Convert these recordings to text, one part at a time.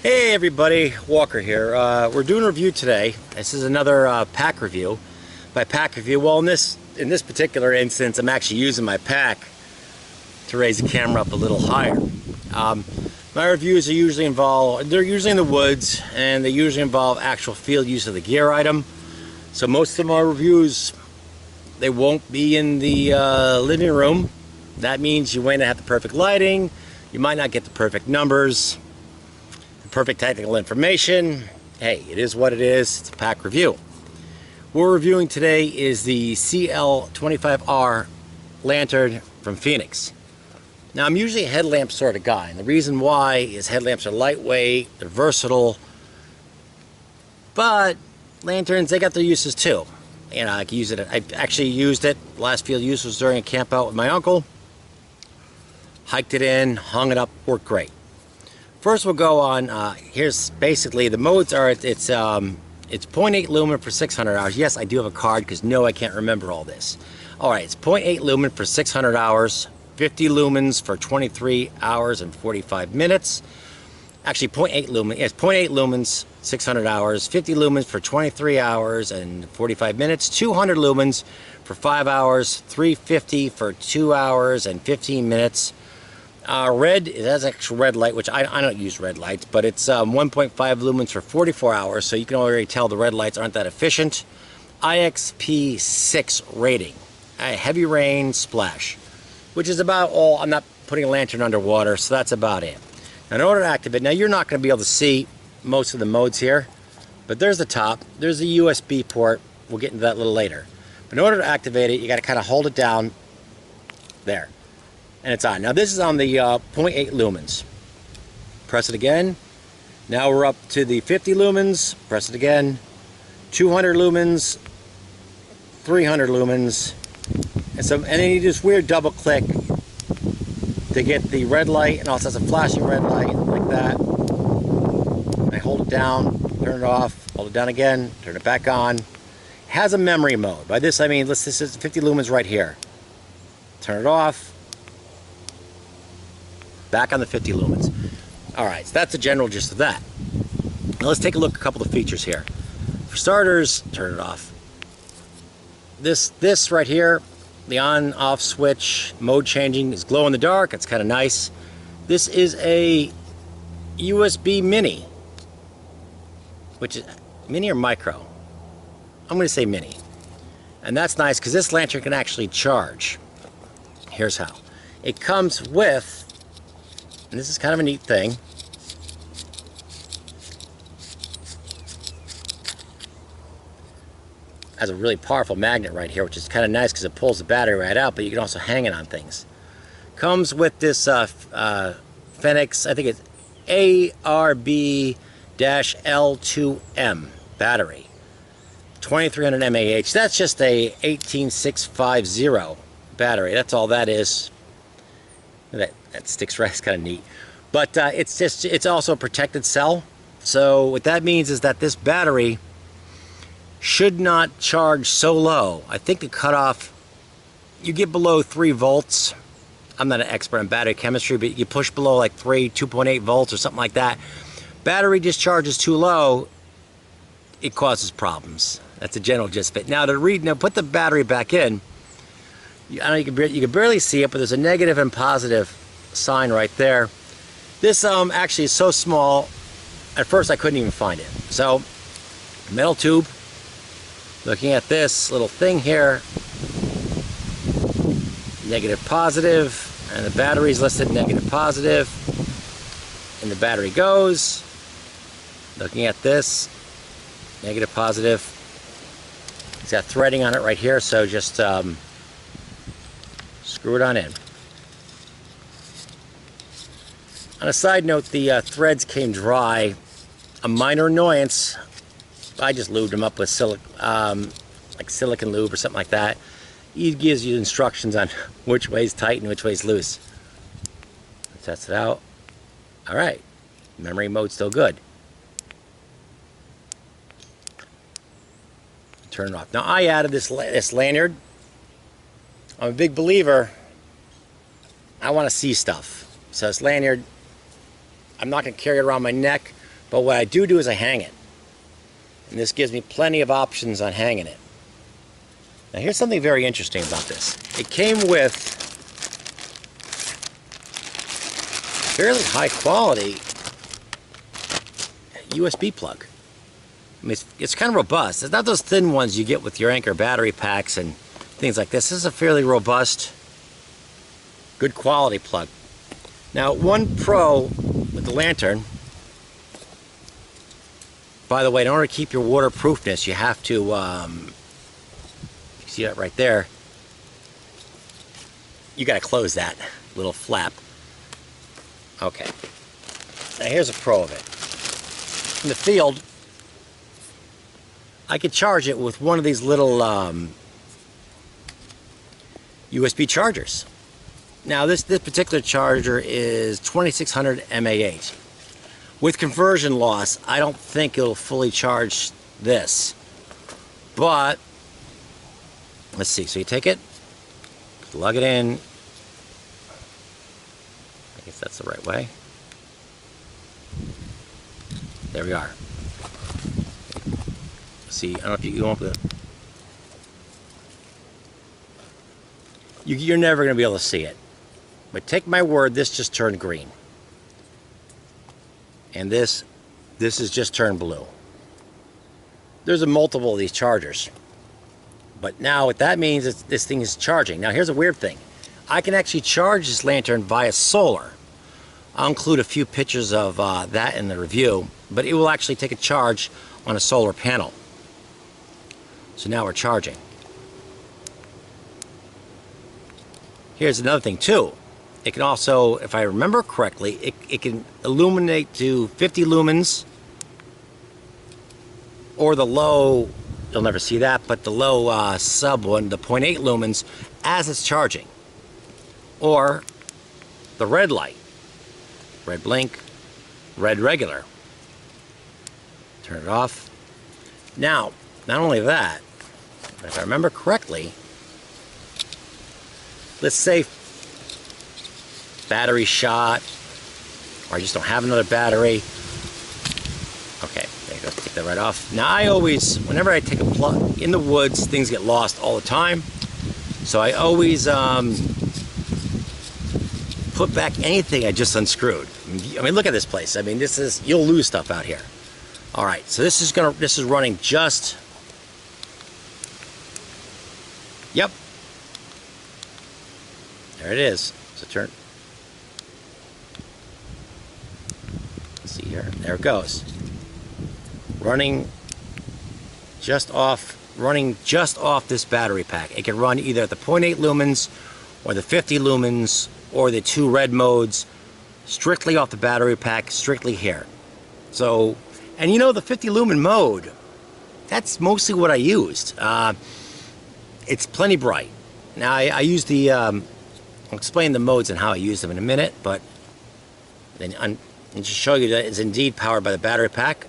Hey everybody, Walker here. We're doing a review today. This is another pack review. By pack review, well in this particular instance, I'm actually using my pack to raise the camera up a little higher. My reviews are usually they're usually in the woods, and they usually involve actual field use of the gear item. So most of my reviews, they won't be in the living room. That means you might not have the perfect lighting, you might not get the perfect numbers, perfect technical information. Hey, it is what it is. It's a pack review. What we're reviewing today is the CL25R lantern from Fenix. Now, I'm usually a headlamp sort of guy, and the reason why is headlamps are lightweight, they're versatile, but lanterns, they got their uses too. You know, I can use it. I actually used it. Last field use was during a camp out with my uncle. Hiked it in, hung it up, worked great. First we'll go on, here's basically the modes are, it's 0.8 lumen for 600 hours. Yes, I do have a card because no, I can't remember all this. Alright, it's 0.8 lumen for 600 hours, 50 lumens for 23 hours and 45 minutes. Actually 0.8 lumen, yes, 0.8 lumens, 600 hours, 50 lumens for 23 hours and 45 minutes, 200 lumens for 5 hours, 350 for 2 hours and 15 minutes. Red, it has actual red light, which I don't use red lights, but it's 1.5 lumens for 44 hours, so you can already tell the red lights aren't that efficient. IXP6 rating, heavy rain splash, which is about all. I'm not putting a lantern underwater, so that's about it. Now, in order to activate, now you're not going to be able to see most of the modes here, but there's the top, there's the USB port, we'll get into that a little later. But in order to activate it, you got to kind of hold it down there. And it's on. Now this is on the 0.8 lumens. Press it again. Now we're up to the 50 lumens. Press it again. 200 lumens. 300 lumens. And then you just weird double click to get the red light, and also has a flashing red light like that. I hold it down, turn it off, hold it down again, turn it back on. It has a memory mode. By this I mean, this is 50 lumens right here. Turn it off. Back on the 50 lumens. Alright, so that's the general gist of that. Now let's take a look at a couple of features here. For starters, turn it off. This right here, the on-off switch, mode changing, is glow in the dark. It's kind of nice. This is a USB mini, which is mini or micro? I'm going to say mini. And that's nice because this lantern can actually charge. Here's how. It comes with, and this is kind of a neat thing, has a really powerful magnet right here, which is kind of nice because it pulls the battery right out, but you can also hang it on things. Comes with this Fenix, I think it's ARB-L2M battery, 2300 mAh. That's just a 18650 battery. That's all that is. That sticks right, it's kind of neat. But it's also a protected cell. So what that means is that this battery should not charge so low. I think the cutoff, you get below 3 volts. I'm not an expert in battery chemistry, but you push below like 2.8 volts or something like that. Battery discharges too low, it causes problems. That's a general gist of it. Now put the battery back in. I know you can barely see it, but there's a negative and positive sign right there. This actually is so small, at first I couldn't even find it. So, metal tube, looking at this little thing here, negative, positive, and the battery's listed negative, positive, and the battery goes. Looking at this, negative, positive. It's got threading on it right here, so just screw it on in. On a side note, the threads came dry. A minor annoyance. I just lubed them up with like silicone lube or something like that. It gives you instructions on which way's tight and which way's loose. Test it out. All right, memory mode's still good. Turn it off. Now I added this lanyard. I'm a big believer. I want to see stuff. So this lanyard, I'm not going to carry it around my neck, But what I do is I hang it. And this gives me plenty of options on hanging it. Now here's something very interesting about this. It came with fairly high quality USB plug. I mean, it's kind of robust. It's not those thin ones you get with your Anker battery packs and things like this. This is a fairly robust, good quality plug. Now, one pro with the lantern, by the way, in order to keep your waterproofness, you have to, you see that right there, you got to close that little flap. Okay, now here's a pro of it. In the field, I could charge it with one of these little USB chargers. Now this particular charger is 2600 mAh. With conversion loss, I don't think it'll fully charge this. But, let's see, so you take it, plug it in. I guess that's the right way. There we are. See, I don't know if you won't be, you're never going to be able to see it. But take my word, this just turned green. And this has just turned blue. There's a multiple of these chargers. But now what that means is this thing is charging. Now here's a weird thing. I can actually charge this lantern via solar. I'll include a few pictures of that in the review. But it will actually take a charge on a solar panel. So now we're charging. Here's another thing too. It can also, if I remember correctly, it can illuminate to 50 lumens, or the low, you'll never see that, but the low sub one, the 0.8 lumens, as it's charging. Or the red light, red blink, red regular. Turn it off. Now, not only that, but if I remember correctly, let's say battery shot, or I just don't have another battery. Okay, there you go, take that right off. Now I always, whenever I take a plug in the woods, things get lost all the time. So I always put back anything I just unscrewed. I mean, look at this place. I mean, this is, you'll lose stuff out here. All right, so this is running just, yep. There it is. So turn. Let's see here. There it goes. Running just off this battery pack. It can run either at the 0.8 lumens or the 50 lumens or the two red modes, strictly off the battery pack, strictly here. So, and you know, the 50 lumen mode, that's mostly what I used. It's plenty bright. Now I use the I'll explain the modes and how I use them in a minute, but then and just show you that it's indeed powered by the battery pack.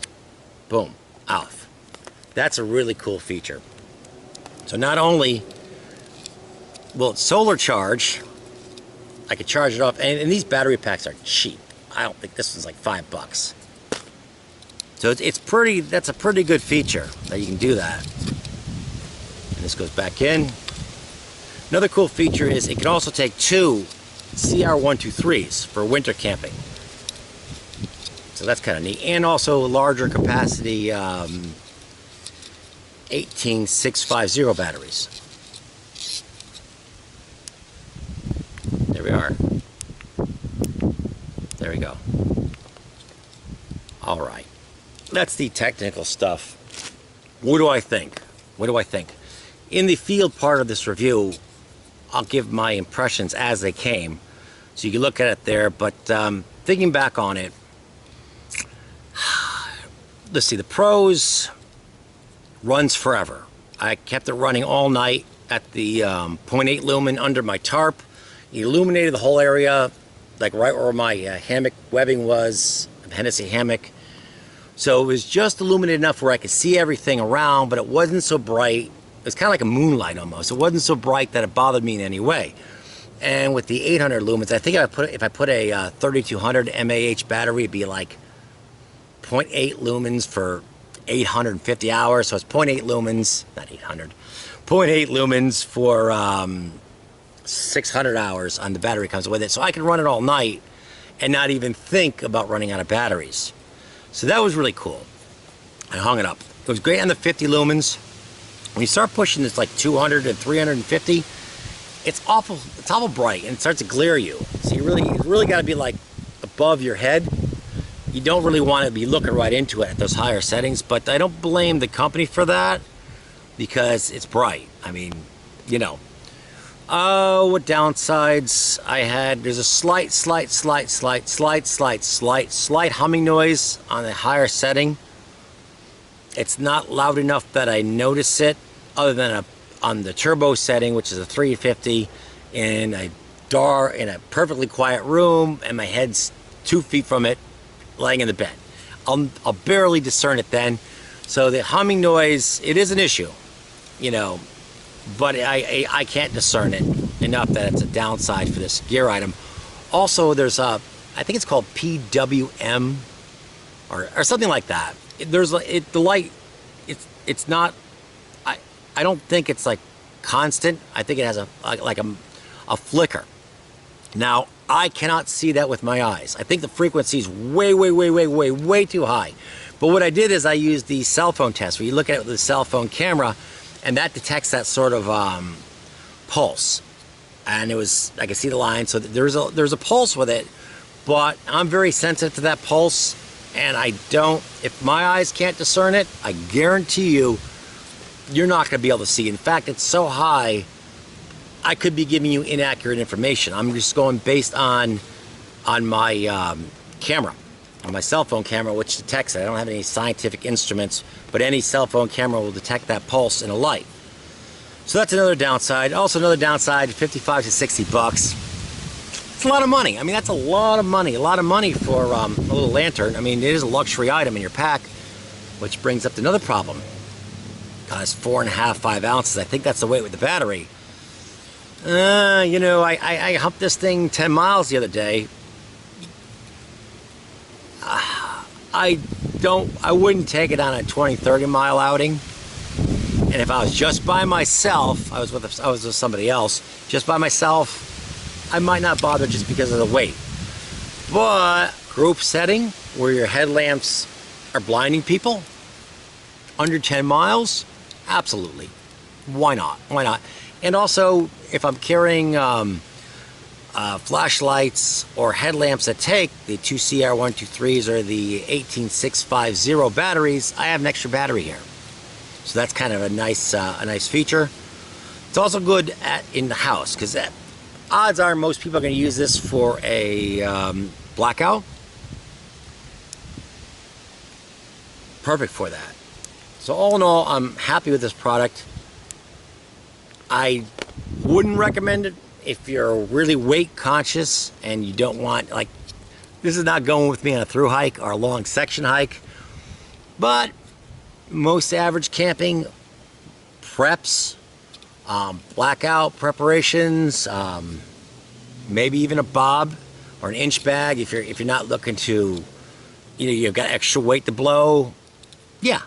Boom, off. That's a really cool feature. So not only will it solar charge, I can charge it off, and these battery packs are cheap. I don't think this one's like $5. So it's pretty, that's a pretty good feature that you can do that. And this goes back in. Another cool feature is it can also take two CR123s for winter camping. So that's kind of neat. And also larger capacity 18650 batteries. There we are. There we go. All right. That's the technical stuff. What do I think? What do I think? In the field part of this review, I'll give my impressions as they came, so you can look at it there. But thinking back on it, let's see, the pros runs forever. I kept it running all night at the 0.8 lumen under my tarp. It illuminated the whole area, like right where my hammock webbing was, the Hennessy hammock. So it was just illuminated enough where I could see everything around, but it wasn't so bright. It was kind of like a moonlight almost. It wasn't so bright that it bothered me in any way. And with the 800 lumens, I think if I put a 3200 mAh battery, it'd be like 0.8 lumens for 850 hours. So it's 0.8 lumens, not 800, 0.8 lumens for 600 hours on the battery comes with it. So I can run it all night and not even think about running out of batteries. So that was really cool. I hung it up. It was great on the 50 lumens. When you start pushing this like 200 and 350, it's awful bright and it starts to glare you. So you really got to be like above your head. You don't really want to be looking right into it at those higher settings, but I don't blame the company for that because it's bright. I mean, you know. Oh, what downsides I had. There's a slight humming noise on the higher setting. It's not loud enough that I notice it, other than on the turbo setting, which is a 350, in a perfectly quiet room, and my head's 2 feet from it, laying in the bed. I'll barely discern it then. So the humming noise, it is an issue, you know, but I can't discern it enough that it's a downside for this gear item. Also, there's I think it's called PWM or something like that. There's the light. It's not. I don't think it's like constant. I think it has a flicker. Now I cannot see that with my eyes. I think the frequency is way too high. But what I did is I used the cell phone test, where you look at it with the cell phone camera, and that detects that sort of pulse. And I could see the line, so there's a pulse with it. But I'm very sensitive to that pulse. And if my eyes can't discern it, I guarantee you're not going to be able to see. In fact, it's so high, I could be giving you inaccurate information. I'm just going based on my camera, on my cell phone camera, which detects it. I don't have any scientific instruments, but any cell phone camera will detect that pulse in a light. So that's another downside. Also another downside, 55 to 60 bucks. It's a lot of money. I mean, that's a lot of money. A lot of money for a little lantern. I mean, it is a luxury item in your pack, which brings up another problem. It's 4.5, 5 ounces. I think that's the weight with the battery. You know, I humped this thing 10 miles the other day. I wouldn't take it on a 20, 30 mile outing. And if I was just by myself, I was with somebody else, just by myself, I might not bother just because of the weight. But group setting, where your headlamps are blinding people, under 10 miles, absolutely. Why not? Why not? And also, if I'm carrying flashlights or headlamps that take the 2CR123s or the 18650 batteries, I have an extra battery here. So that's kind of a nice feature. It's also good in the house, because odds are most people are going to use this for a blackout. Perfect for that. So all in all, I'm happy with this product. I wouldn't recommend it if you're really weight conscious and you don't want, like, this is not going with me on a through hike or a long section hike. But most average camping preps, blackout preparations, maybe even a bob or an inch bag if you're not looking to, you know, you've got extra weight to blow. Yeah,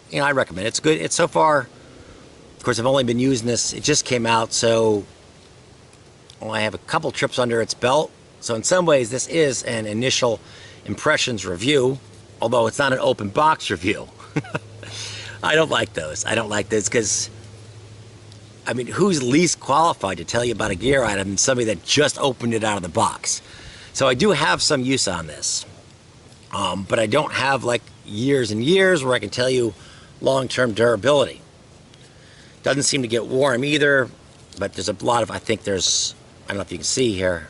you know, I recommend it. It's good. It's so far, of course, I've only been using this. It just came out, so I have a couple trips under its belt. So in some ways, this is an initial impressions review, although it's not an open box review. I don't like those. I don't like those because, I mean, who's least qualified to tell you about a gear item than somebody that just opened it out of the box? So I do have some use on this, but I don't have like years and years where I can tell you long-term durability. Doesn't seem to get warm either, but there's a lot of, I think there's, I don't know if you can see here,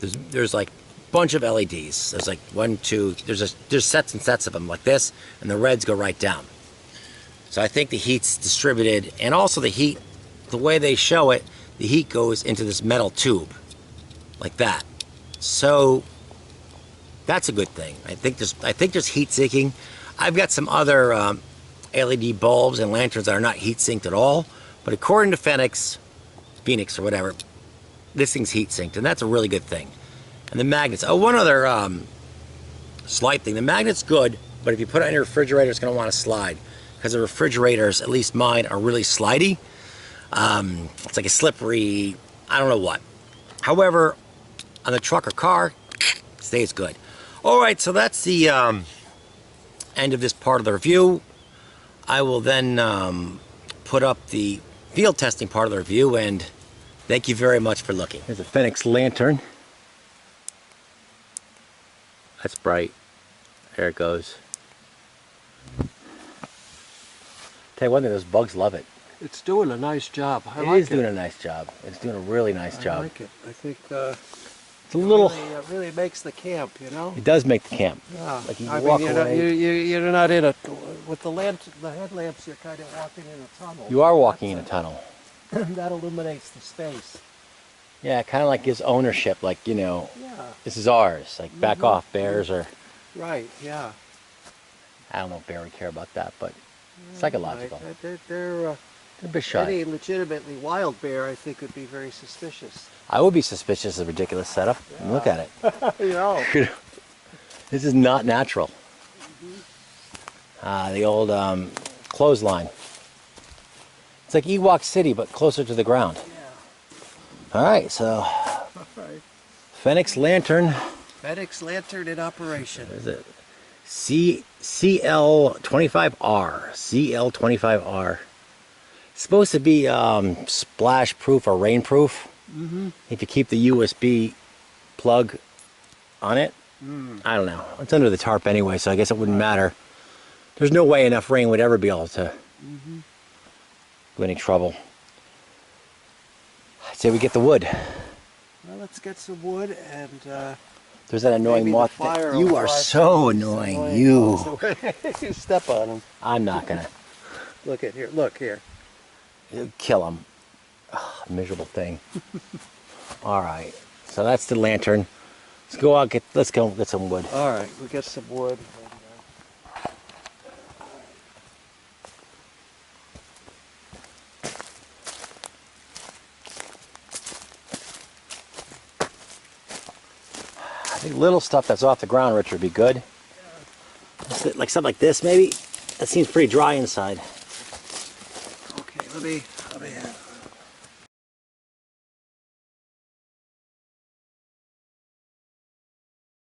there's like a bunch of LEDs. There's like 1, 2, there's sets and sets of them like this, and the reds go right down. So I think the heat's distributed, and also the heat, the way they show it, the heat goes into this metal tube, like that. So that's a good thing. I think there's heat sinking. I've got some other LED bulbs and lanterns that are not heat sinked at all, but according to Fenix or whatever, this thing's heat sinked, and that's a really good thing. And the magnets. Oh, one other slight thing. The magnet's good, but if you put it in your refrigerator, it's going to want to slide. Because the refrigerators, at least mine, are really slidey. It's like a slippery, I don't know what. However, on the truck or car, it stays good. Alright, so that's the end of this part of the review. I will then put up the field testing part of the review, and thank you very much for looking. Here's a Fenix lantern. That's bright. There it goes. Tell you one thing, those bugs love it. It's doing a nice job. It is doing a nice job. It's doing a really nice job. I like it. I think it's a little. It really makes the camp, you know. It does make the camp. Yeah. Like you walk away. You're not in a with the headlamps. You're kind of walking in a tunnel. You are walking in a tunnel. That illuminates the space. Yeah, it kind of like gives ownership. Like, you know, Yeah. this is ours. Like back off, bears, or. Right. Yeah. I don't know if bear would care about that, but psychological. They're a bit shy. Any legitimately wild bear, I think, would be very suspicious. I would be suspicious of a ridiculous setup. Yeah. Look at it. You know. This is not natural. The old clothesline. It's like Ewok City, but closer to the ground. Yeah. All right, so Fenix lantern. Fenix lantern in operation. What is it? CL25R. CL25R. It's supposed to be splash proof or rain proof. If you keep the USB plug on it. I don't know. It's under the tarp anyway, so I guess it wouldn't matter. There's no way enough rain would ever be able to do any trouble. I'd say we get the wood. Well, let's get some wood and there's that annoying moth. You are so annoying. You. You step on him. I'm not gonna. Look at here. Look here. You kill him. Oh, miserable thing. All right. So that's the lantern. Let's go out. Let's go get some wood. All right. We'll get some wood. I think little stuff that's off the ground, Richard, would be good. Yeah. Like something like this, maybe. That seems pretty dry inside. Okay, let me